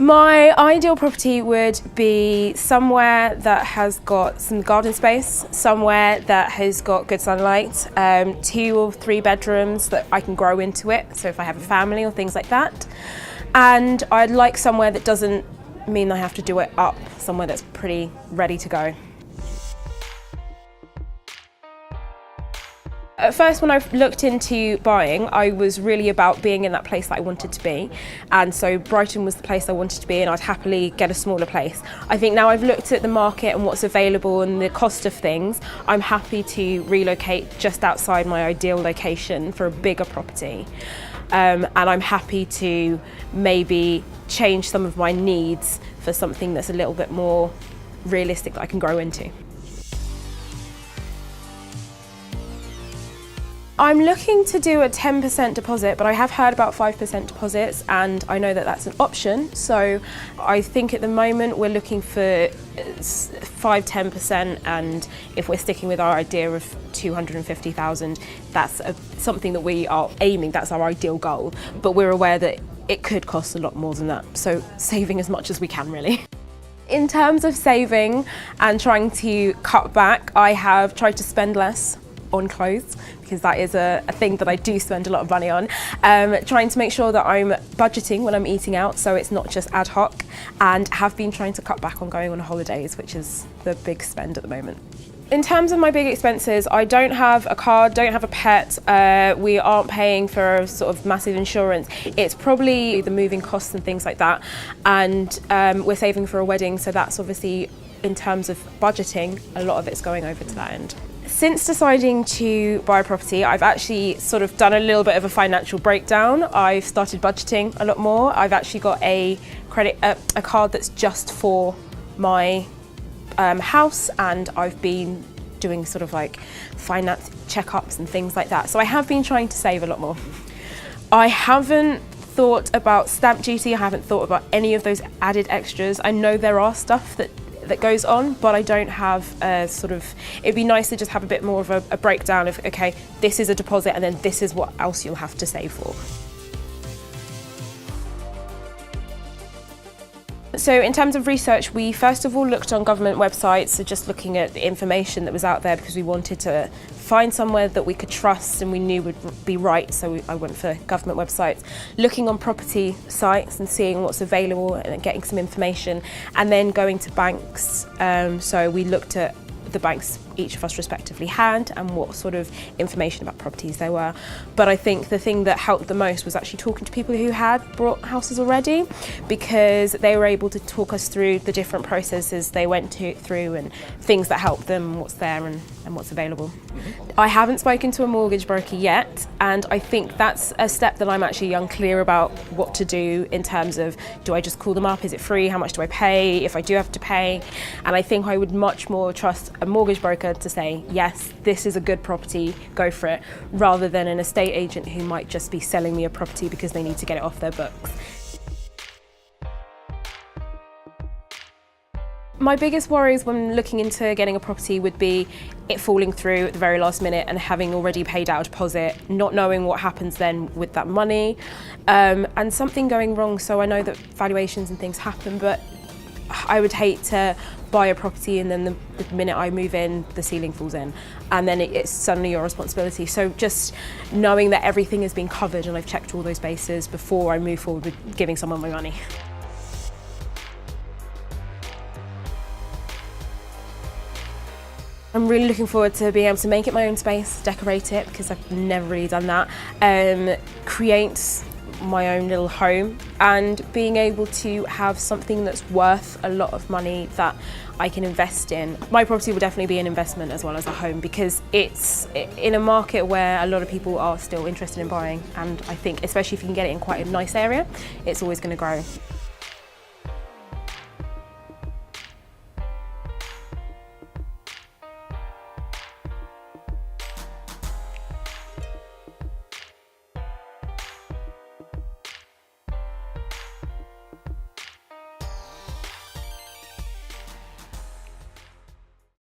My ideal property would be somewhere that has got some garden space, somewhere that has got good sunlight, 2 or 3 bedrooms that I can grow into it, so if I have a family or things like that. And I'd like somewhere that doesn't mean I have to do it up, somewhere that's pretty ready to go. At first, when I looked into buying, I was really about being in that place that I wanted to be. And so Brighton was the place I wanted to be, and I'd happily get a smaller place. I think now I've looked at the market and what's available and the cost of things, I'm happy to relocate just outside my ideal location for a bigger property. And I'm happy to maybe change some of my needs for something that's a little bit more realistic that I can grow into. I'm looking to do a 10% deposit, but I have heard about 5% deposits, and I know that that's an option. So I think at the moment we're looking for 5–10%, and if we're sticking with our idea of 250,000, that's something that we are aiming, that's our ideal goal. But we're aware that it could cost a lot more than that, so saving as much as we can, really. In terms of saving and trying to cut back, I have tried to spend less on clothes, because that is a thing that I do spend a lot of money on. Trying to make sure that I'm budgeting when I'm eating out, so it's not just ad hoc, and have been trying to cut back on going on holidays, which is the big spend at the moment. In terms of my big expenses, I don't have a car, don't have a pet, we aren't paying for sort of massive insurance. It's probably the moving costs and things like that, and we're saving for a wedding, so that's obviously, in terms of budgeting, a lot of it's going over to that end. Since deciding to buy a property, I've actually sort of done a little bit of a financial breakdown. I've started budgeting a lot more. I've actually got a card that's just for my house, and I've been doing sort of like finance checkups and things like that. So I have been trying to save a lot more. I haven't thought about stamp duty. I haven't thought about any of those added extras. I know there are stuff that goes on, but I don't have a sort of, it'd be nice to just have a bit more of a breakdown of, okay, this is a deposit and then this is what else you'll have to save for. So in terms of research, we first of all looked on government websites, so just looking at the information that was out there, because we wanted to find somewhere that we could trust and we knew would be right, so I went for government websites. Looking on property sites and seeing what's available and getting some information, and then going to banks. So we looked at the banks each of us respectively had and what sort of information about properties there were. But I think the thing that helped the most was actually talking to people who had bought houses already, because they were able to talk us through the different processes they went through and things that helped them, what's there and what's available. I haven't spoken to a mortgage broker yet, and I think that's a step that I'm actually unclear about what to do in terms of, do I just call them up, is it free, how much do I pay, if I do have to pay? And I think I would much more trust a mortgage broker to say, yes, this is a good property, go for it, rather than an estate agent who might just be selling me a property because they need to get it off their books. My biggest worries when looking into getting a property would be it falling through at the very last minute and having already paid out a deposit, not knowing what happens then with that money, and something going wrong. So I know that valuations and things happen, but I would hate to buy a property and then the minute I move in, the ceiling falls in, and then it's suddenly your responsibility. So just knowing that everything has been covered and I've checked all those bases before I move forward with giving someone my money. I'm really looking forward to being able to make it my own space, decorate it, because I've never really done that, create my own little home, and being able to have something that's worth a lot of money that I can invest in. My property will definitely be an investment as well as a home, because it's in a market where a lot of people are still interested in buying, and I think especially if you can get it in quite a nice area, it's always going to grow.